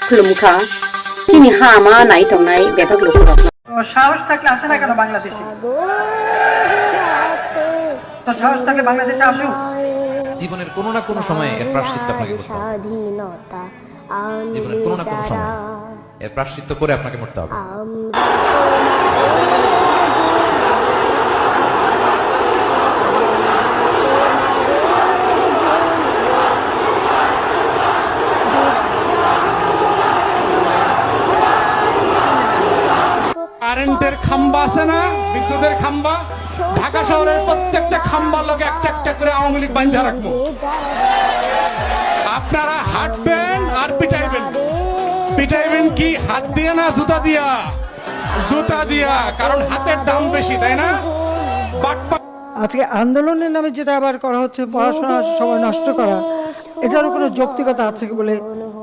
खुलुमखा Chini-Ha-Ama नायथंनाय before लोगोफोर সাহস থাকলে আসে না কেন বাংলাদেশে? তো সাহস থাকলে বাংলাদেশে আসুক। জীবনের কোনো না কোনো সময়ে এর প্রায়শ্চিত্ত আপনাকে করতে হবে। জীবনের কোনো না কোনো সময় এর প্রায়শ্চিত্ত করে আপনাকে মরতে হবে। কারেন্টের খাম্বা আছে না, বিদ্যুতের খাম্বা, ঢাকা শহরের প্রত্যেকটা খাম্বার লগে একটা একটা করে আওয়ামী লীগ বাঁধা রাখবো। আপনারা হাঁটবেন আর পিটাইবেন। পিটাইবেন কি হাত দিয়ে না জুতা দিয়া? জুতা দিয়া, কারণ হাতের দাম বেশি, তাই না? আজকে আন্দোলনের নামে যেটা আবার করা হচ্ছে, পড়াশোনার সময় নষ্ট করা, এটারও কোনো যৌক্তিকতা আছে বলে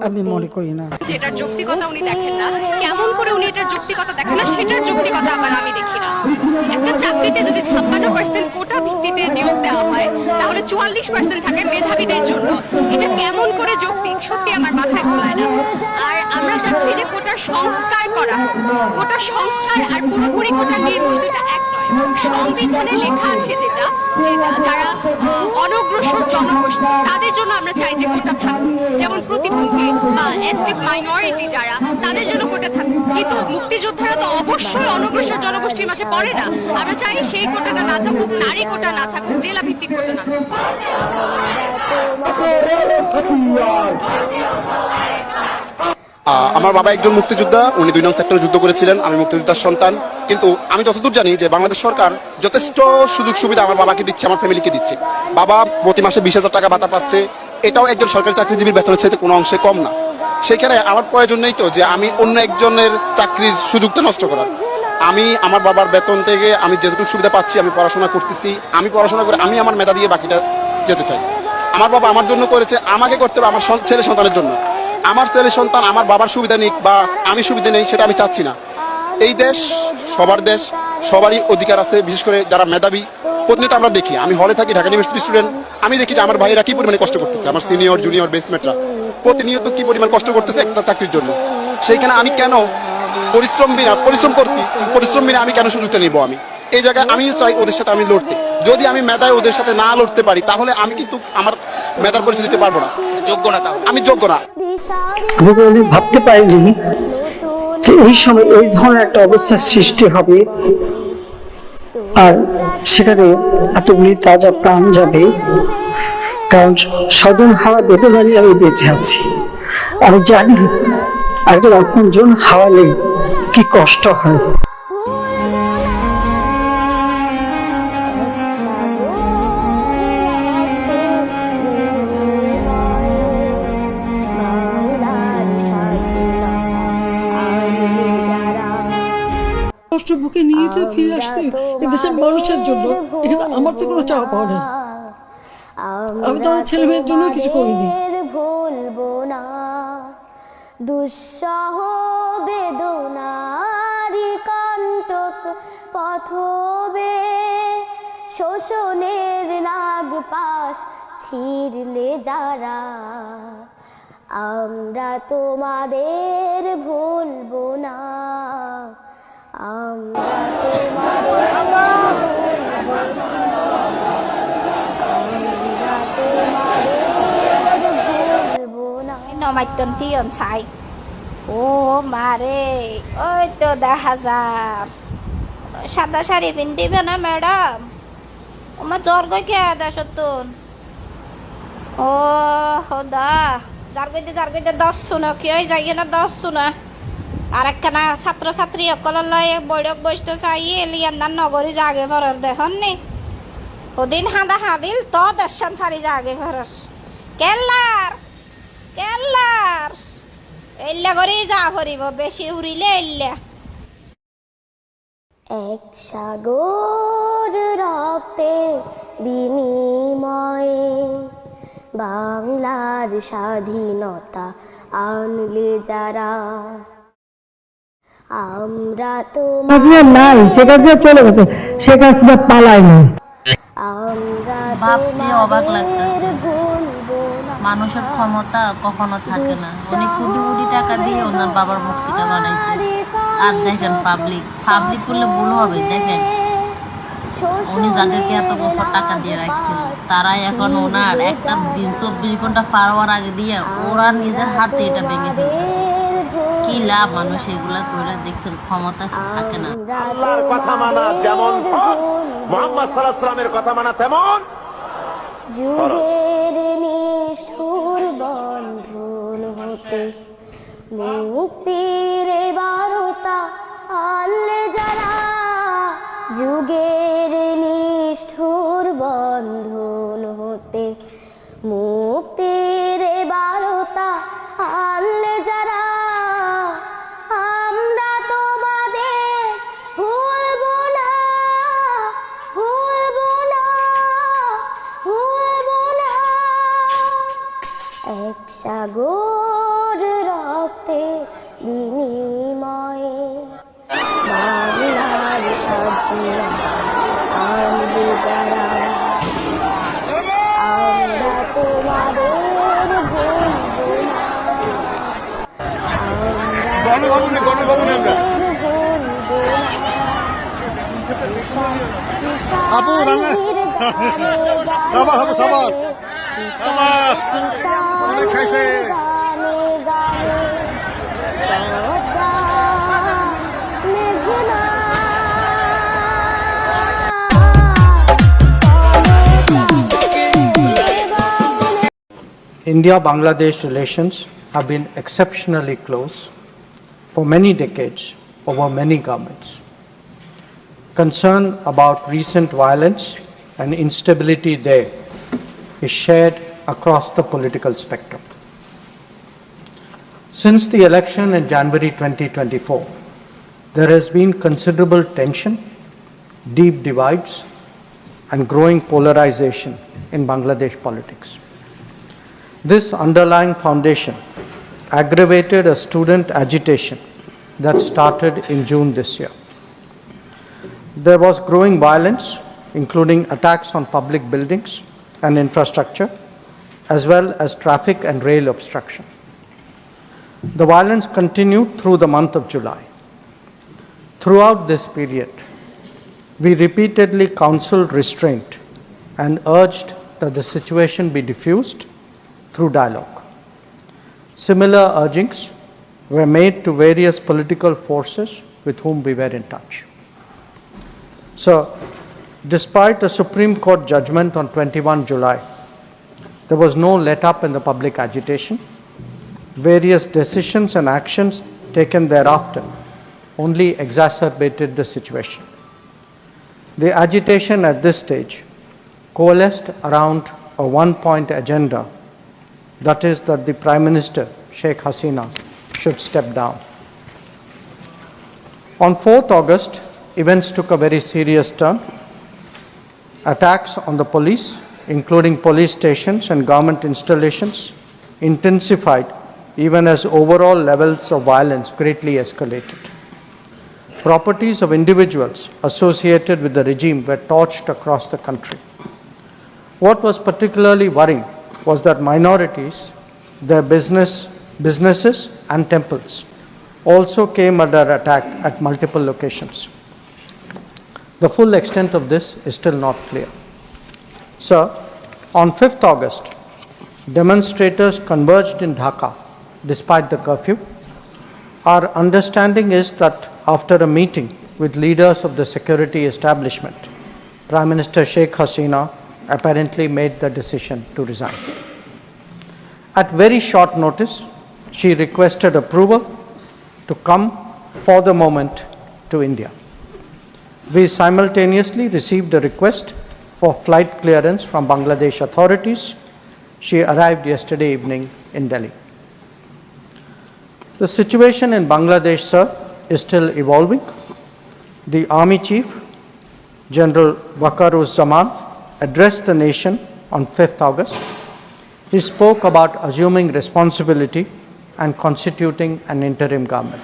আমি মনে করি না। যেটার যৌক্তিকতা উনি দেখেন না, কেমন করে উনি এটার যৌক্তিকতা দেখেন না, সেটার যৌক্তিকতা আবার আমি দেখি না। একটা চাকরিতে যদি 56% কোটা ভিত্তিতে নিয়োগ দেওয়া হয়, তাহলে 44% থাকে মেধাবীদের জন্য। এটা কেমন করে যৌক্তিক, সত্যি আমার মাথায় খোলায় না। আর আমরা চাচ্ছি যে কোটার সংস্কার করা হোক। কোটার সংস্কার আর পুরোপুরি কোটা নির্মূল দুটা এক নয়। সংবিধানে লেখা আছে যেটা, যে যারা অনগ্রসর জনগোষ্ঠী তাদের জন্য আমরা চাই যে কোটা থাকুক, যেমন প্রতিবন্ধী বা এথনিক মাইনরিটি যারা, তাদের জন্য কোটা থাকুক। কিন্তু মুক্তিযোদ্ধারা তো অবশ্যই অনগ্রসর জনগোষ্ঠীর মাঝে পড়ে না। আমরা চাই সেই কোটাটা না থাকুক, নারী কোটা না থাকুক, জেলা ভিত্তিক কোটা না থাকুক। আমার বাবা একজন মুক্তিযোদ্ধা, উনি 2 নং সেক্টরে যুদ্ধ করেছিলেন। আমি মুক্তিযোদ্ধার সন্তান, কিন্তু আমি যতদূর জানি যে বাংলাদেশ সরকার যথেষ্ট সুযোগ সুবিধা আমার বাবাকে দিচ্ছে, আমার ফ্যামিলিকে দিচ্ছে। বাবা প্রতি মাসে 20,000 টাকা ভাতা পাচ্ছে, এটাও একজন সরকারি চাকরিজীবীর বেতনের চাইতে কোনো অংশে কম না। সেখানে আমার প্রয়োজন নেই তো যে আমি অন্য একজনের চাকরির সুযোগটা নষ্ট করার। আমি আমার বাবার বেতন থেকে আমি যেটুকু সুবিধা পাচ্ছি, আমি পড়াশোনা করতেছি। আমি পড়াশোনা করে আমি আমার মেধা দিয়ে বাকিটা যেতে চাই। আমার বাবা আমার জন্য করেছে, আমাকে করতে হবে আমার ছেলে সন্তানের জন্য। আমার ছেলে সন্তান আমার বাবার সুবিধা নিক বা আমি সুবিধা নেই, সেটা আমি চাচ্ছি না। এই দেশ সবার দেশ, সবারই অধিকার আছে। বিশেষ করে যারা মেধাবী, প্রতিনিয়ত আমরা দেখি, আমি হলে থাকি, ঢাকা ইউনিভার্সিটি স্টুডেন্ট, আমি দেখি যে আমার ভাইয়েরা কি পরিমাণে কষ্ট করতেছে, আমার সিনিয়র জুনিয়র বেসমেটরা প্রতিনিয়ত কি পরিমাণ কষ্ট করতেছে একটা চাকরির জন্য। সেইখানে আমি কেন পরিশ্রম বিনা আমি কেন সুযোগটা নিব? আমি এই জায়গায় আমিও চাই ওদের সাথে আমি লড়তে। যদি আমি মেধায় ওদের সাথে না লড়তে পারি, তাহলে আমি কিন্তু আমার মেধার পরিচয় দিতে পারবো না, যোগ্য না, আমি যোগ্য না। আমি ভাবতে পারিনি যে এই সময় এই ধরনের একটা অবস্থার সৃষ্টি হবে, আর সেখানে এতগুলি তাজা প্রাণ যাবে। কারণ স্বজন হাওয়া বেদনা নিয়ে আমি বেঁচে আছি। আমি জানি একজন আপনজন হাওয়ালে কি কষ্ট হয়। কষ্ট বুকে নিয়ে তো ফিরে আসতে এদেশের মানুষের জন্য। এখানে আমার তো কোনো চাওয়া পাওয়া নেই। আমি তো আমার ছেলে মেয়ের জন্য কিছু করিনি। ভুলবো না দুঃসহ বেদনারি কণ্টক পথবে, শোষণের নাগ পাশ ছিঁড়লে যারা, আমরা তোমাদের ভুলবো না। আমরা তোমাদের ভুলবো না। নমাইতন তিয়ন ছাই ও মারে, ওই তো 10,000 সাদা শাড়ি পিন্ধিবে না ম্যাডাম? আমার জ্বর গই কে দেশতুন। ও হদা যার গইতে 10 শুনো কি হয়ে যাই না 10 শুনা। আর একখানা ছাত্রছাত্রী সকলের লয় বৈঠক বসতে চাই এলিয়ান নগরী জাগে ভরার দেখুন নি ওদিন হাঁদা হাঁদিল তো দর্শন সারি জাগে ভরাস কেল্লার এল্লা করে যা ভরিব, বেশি উড়িলে এল্লা। এক সাগর রক্তে বিনিময়ে বাংলার স্বাধীনতা আনলে যারা, আমরা তোমাদের নাই সেটা দিয়ে চলে গেছে, শেখ হাসিনা পালায়নি। আমরা ভাবতে অবাক লাগতেছে, ভুলবো না। মানুষের ক্ষমতা কখনো থাকে না। উনি কোটি কোটি টাকা টাকা দিয়ে ওনার বাবার মূর্তিটা বানাইছে। আর দেখেন পাবলিক করলে ভুল হবে। দেখেন উনি যাদেরকে এত বছর টাকা দিয়ে রাখছেন তারাই এখন ওনার একটা দিন 24 ঘন্টা পার হওয়ার আগে দিয়ে ওরা নিজের হাতে এটা ভেঙে ফেলতেছে। কি লাভ মানুষ এগুলা করে? দেখছেন ক্ষমতা থাকে না। আল্লাহর কথা মানা যেমন মুহাম্মদ সাল্লাল্লাহু আলাইহি ওয়াসাল্লামের কথা মানা তেমন যুগের নিষ্ঠুর বন্ধন হতে মুক্তির বারতা আনলে যারা, যুগের নিষ্ঠুর বন্ধন হতে মুক্তির বারতা আনলে যারা, আমরা তোমাদের ভুলব না, ভুলব না, ভুলব না। এক সাগর রক্তে বিনিময়ে বাংলার স্বাধীনতা আনবে যারা, আমরা তোমাদের ভুলব না, আমরা তোমাদের ভুলব India-Bangladesh relations have been exceptionally close for many decades over many governments. Concern about recent violence and instability there is shared across the political spectrum. Since the election in January 2024, there has been considerable tension, deep divides, and growing polarization in Bangladesh politics. This underlying foundation aggravated a student agitation that started in June this year. There was growing violence, including attacks on public buildings and infrastructure, as well as traffic and rail obstruction. The violence continued through the month of July. Throughout this period, we repeatedly counseled restraint and urged that the situation be diffused through dialogue. Similar urgings were made to various political forces with whom we were in touch. So, despite a Supreme Court judgment on 21 July, there was no let-up in the public agitation. Various decisions and actions taken thereafter only exacerbated the situation. The agitation at this stage coalesced around a one-point agenda, that is that the Prime Minister, Seikh Hasina, should step down. On 4th August, events took a very serious turn. Attacks on the police, including police stations and government installations, intensified even as overall levels of violence greatly escalated. Properties of individuals associated with the regime were torched across the country. What was particularly worrying was that minorities, their businesses and temples also came under attack at multiple locations. The full extent of this is still not clear. So, on 5th August, demonstrators converged in Dhaka despite the curfew. Our understanding is that after a meeting with leaders of the security establishment, Prime Minister Seikh Hasina apparently made the decision to resign. At very short notice, she requested approval to come for the moment to India. We simultaneously received a request for flight clearance from Bangladesh authorities. She arrived yesterday evening in Delhi. The situation in Bangladesh, sir, is still evolving. The Army Chief, General Waqar-uz-Zaman, addressed the nation on 5th August. He spoke about assuming responsibility and constituting an interim government.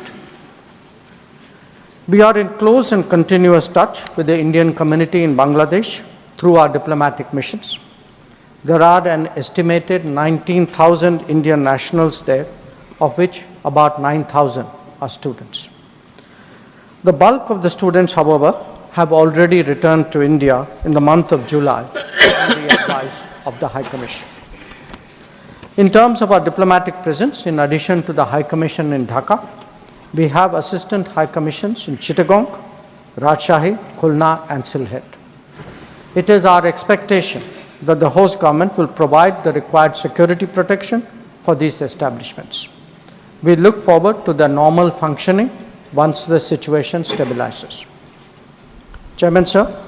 We are in close and continuous touch with the Indian community in Bangladesh through our diplomatic missions. There are an estimated 19,000 Indian nationals there, of which about 9,000 are students. The bulk of the students, however, have already returned to India in the month of July on the advice of the High Commission. In terms of our diplomatic presence, in addition to the High Commission in Dhaka, we have assistant High Commissions in Chittagong, Rajshahi, Khulna and Sylhet. It is our expectation that the host government will provide the required security protection for these establishments. We look forward to their normal functioning once the situation stabilizes. Chairman, sir,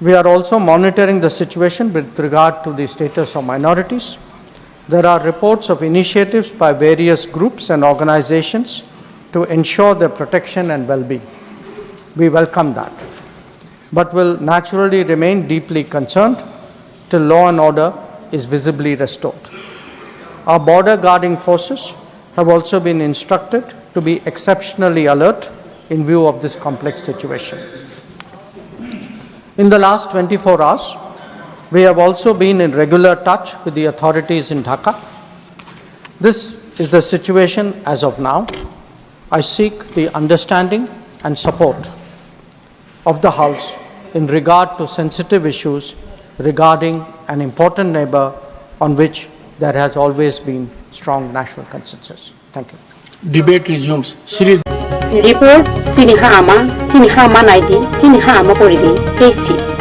we are also monitoring the situation with regard to the status of minorities. There are reports of initiatives by various groups and organizations to ensure their protection and well-being. We welcome that, but will naturally remain deeply concerned till law and order is visibly restored. Our border guarding forces have also been instructed to be exceptionally alert in view of this complex situation. In the last 24 hours, we have also been in regular touch with the authorities in Dhaka. This is the situation as of now. I seek the understanding and support of the House in regard to sensitive issues regarding an important neighbor on which there has always been strong national consensus. Thank you. Debate resumes. Report Chini-Ha-Ama Naidi, Chini-Ha-Ama Poridi, Page